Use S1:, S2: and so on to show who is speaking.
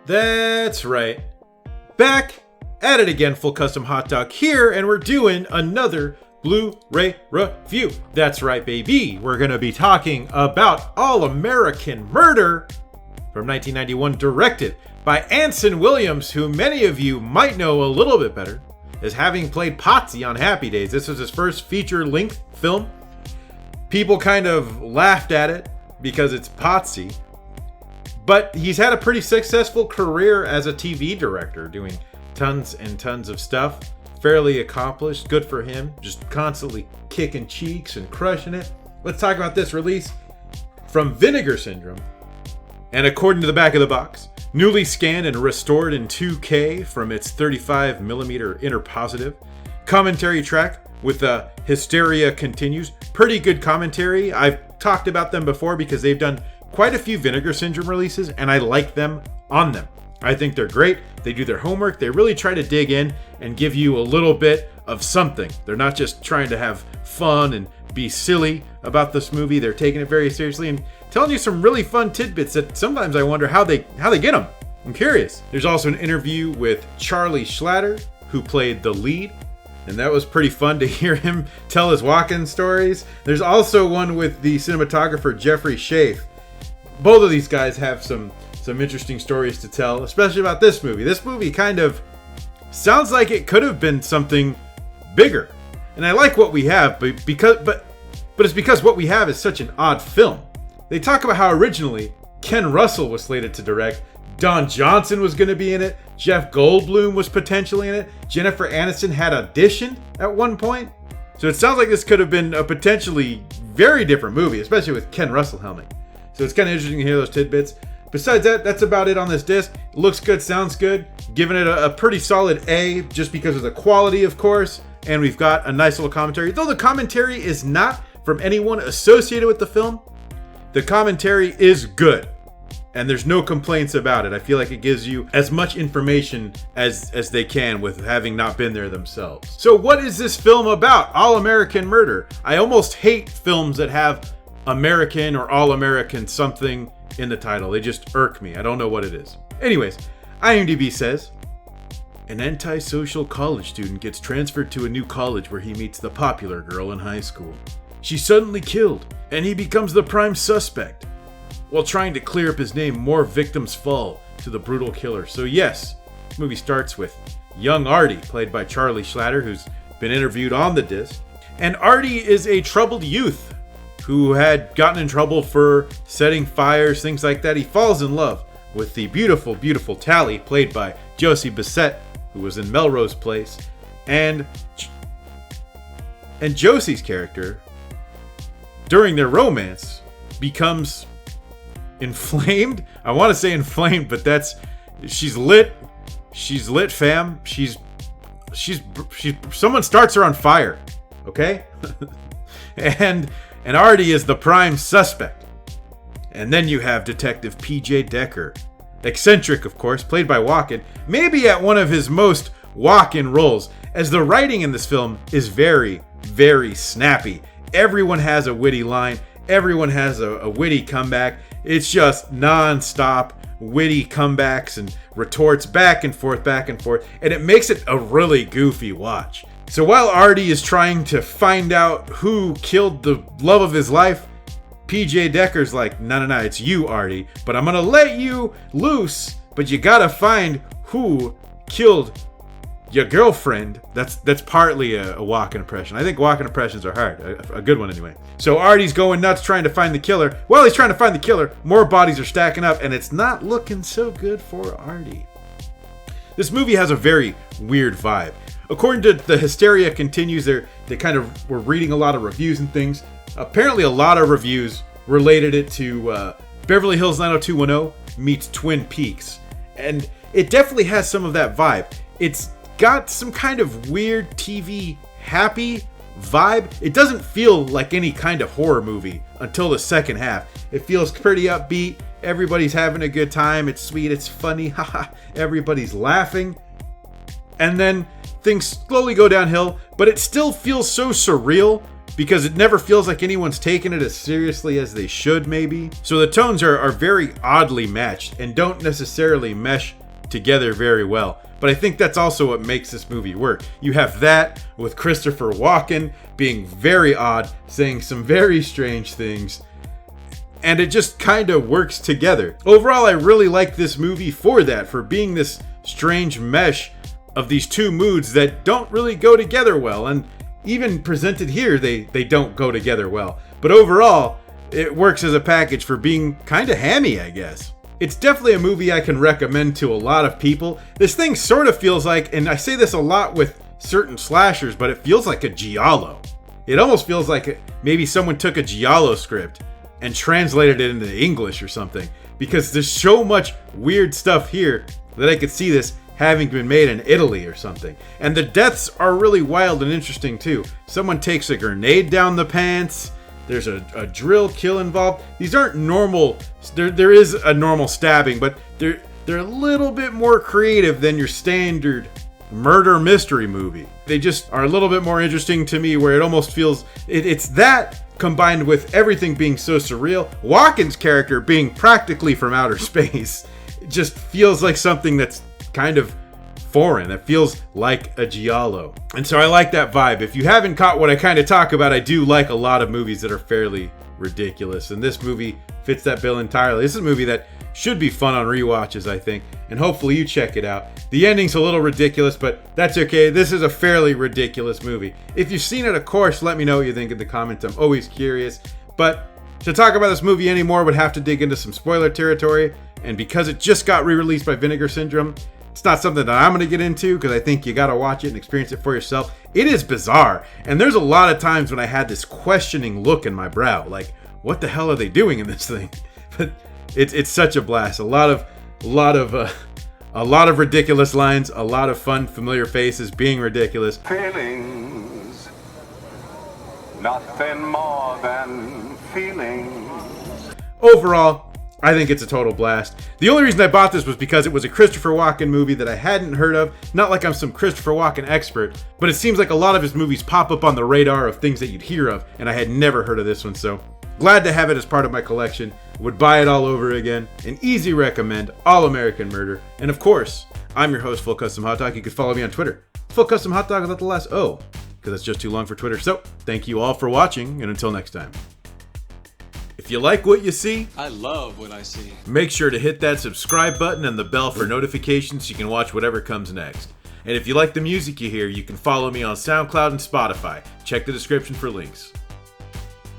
S1: That's right. Back at it again, Full Custom Hot Dog here, and we're doing another Blu-Ray review. That's right, baby. We're going to be talking about All-American Murder from 1991, directed by Anson Williams, who many of you might know a little bit better as having played Potsy on Happy Days. This was his first feature-length film. People kind of laughed at it because it's Potsy, but he's had a pretty successful career as a TV director, doing tons and tons of stuff. Fairly accomplished, good for him, just constantly kicking cheeks and crushing it. Let's talk about this release from Vinegar Syndrome. And according to the back of the box, newly scanned and restored in 2K from its 35mm interpositive. Commentary track with Hysteria Continues. Pretty good commentary. I've talked about them before because they've done quite a few Vinegar Syndrome releases, and I like them on them. I think they're great. They do their homework. They really try to dig in and give you a little bit of something. They're not just trying to have fun and be silly about this movie. They're taking it very seriously and telling you some really fun tidbits that sometimes I wonder how they get them. I'm curious. There's also an interview with Charlie Schlatter, who played the lead, and that was pretty fun to hear him tell his walk-in stories. There's also one with the cinematographer Jeffrey Schaaf. Both of these guys have some interesting stories to tell, especially about this movie. This movie kind of sounds like it could have been something bigger. And I like what we have, but it's because what we have is such an odd film. They talk about how originally Ken Russell was slated to direct, Don Johnson was going to be in it, Jeff Goldblum was potentially in it, Jennifer Aniston had auditioned at one point. So it sounds like this could have been a potentially very different movie, especially with Ken Russell helming. So it's kind of interesting to hear those tidbits. Besides that, that's about it on this disc. It looks good, sounds good. Giving it a pretty solid A, just because of the quality, of course. And we've got a nice little commentary. Though the commentary is not from anyone associated with the film, the commentary is good. And there's no complaints about it. I feel like it gives you as much information as they can with having not been there themselves. So what is this film about? All-American Murder. I almost hate films that have American or All-American something in the title. They just irk me. I don't know what it is. Anyways, IMDb says, an antisocial college student gets transferred to a new college where he meets the popular girl in high school. She's suddenly killed, and he becomes the prime suspect. While trying to clear up his name, more victims fall to the brutal killer. So yes, the movie starts with young Artie, played by Charlie Schlatter, who's been interviewed on the disc. And Artie is a troubled youth who had gotten in trouble for setting fires, things like that. He falls in love with the beautiful, beautiful Tally, played by Josie Bissett, who was in Melrose Place. And Josie's character, during their romance, becomes inflamed. I want to say inflamed, but she's lit. She's lit, fam. She's someone starts her on fire. Okay? And Artie is the prime suspect. And then you have Detective P.J. Decker. Eccentric, of course, played by Walken. Maybe at one of his most Walken roles, as the writing in this film is very, very snappy. Everyone has a witty line. Everyone has a witty comeback. It's just non-stop witty comebacks and retorts back and forth. And it makes it a really goofy watch. So while Artie is trying to find out who killed the love of his life, PJ Decker's like, no, it's you, Artie, but I'm gonna let you loose, but you gotta find who killed your girlfriend. That's partly a Walken impression. I think Walken impressions are hard, a good one anyway. So Artie's going nuts trying to find the killer. While he's trying to find the killer, more bodies are stacking up, and it's not looking so good for Artie. This movie has a very weird vibe. According to the Hysteria Continues, they kind of were reading a lot of reviews and things. Apparently a lot of reviews related it to Beverly Hills 90210 meets Twin Peaks. And it definitely has some of that vibe. It's got some kind of weird TV happy vibe. It doesn't feel like any kind of horror movie until the second half. It feels pretty upbeat. Everybody's having a good time. It's sweet. It's funny. Haha. Everybody's laughing. And then things slowly go downhill, but it still feels so surreal because it never feels like anyone's taking it as seriously as they should, maybe. So the tones are very oddly matched and don't necessarily mesh together very well. But I think that's also what makes this movie work. You have that with Christopher Walken being very odd, saying some very strange things, and it just kind of works together. Overall, I really like this movie for that, for being this strange mesh of these two moods that don't really go together well, and even presented here, they don't go together well. But overall, it works as a package for being kind of hammy, I guess. It's definitely a movie I can recommend to a lot of people. This thing sort of feels like, and I say this a lot with certain slashers, but it feels like a giallo. It almost feels like maybe someone took a giallo script and translated it into English or something, because there's so much weird stuff here that I could see this having been made in Italy or something. And the deaths are really wild and interesting too. Someone takes a grenade down the pants. There's a drill kill involved. These aren't normal. There is a normal stabbing, but they're a little bit more creative than your standard murder mystery movie. They just are a little bit more interesting to me, where it almost feels it's that combined with everything being so surreal. Walken's character being practically from outer space, it just feels like something that's kind of foreign. It feels like a giallo. And so I like that vibe. If you haven't caught what I kind of talk about, I do like a lot of movies that are fairly ridiculous, and this movie fits that bill entirely. This is a movie that should be fun on rewatches, I think, and hopefully you check it out. The ending's a little ridiculous, but that's okay. This is a fairly ridiculous movie. If you've seen it, of course, let me know what you think in the comments. I'm always curious. But to talk about this movie anymore would have to dig into some spoiler territory, and because it just got re-released by Vinegar Syndrome, it's not something that I'm going to get into, because I think you got to watch it and experience it for yourself. It is bizarre, and there's a lot of times when I had this questioning look in my brow, like, what the hell are they doing in this thing? But it's such a blast. A lot of ridiculous lines, a lot of fun, familiar faces being ridiculous.
S2: Feelings, nothing more than feelings.
S1: Overall, I think it's a total blast. The only reason I bought this was because it was a Christopher Walken movie that I hadn't heard of. Not like I'm some Christopher Walken expert, but it seems like a lot of his movies pop up on the radar of things that you'd hear of, and I had never heard of this one, so glad to have it as part of my collection. Would buy it all over again. An easy recommend, All American Murder. And of course, I'm your host, Full Custom Hot Dog. You can follow me on Twitter, Full Custom Hot Dog without the last O, because that's just too long for Twitter. So, thank you all for watching, and until next time. If you like what you see,
S3: I love what I see.
S1: Make sure to hit that subscribe button and the bell for notifications so you can watch whatever comes next. And if you like the music you hear, you can follow me on SoundCloud and Spotify. Check the description for links.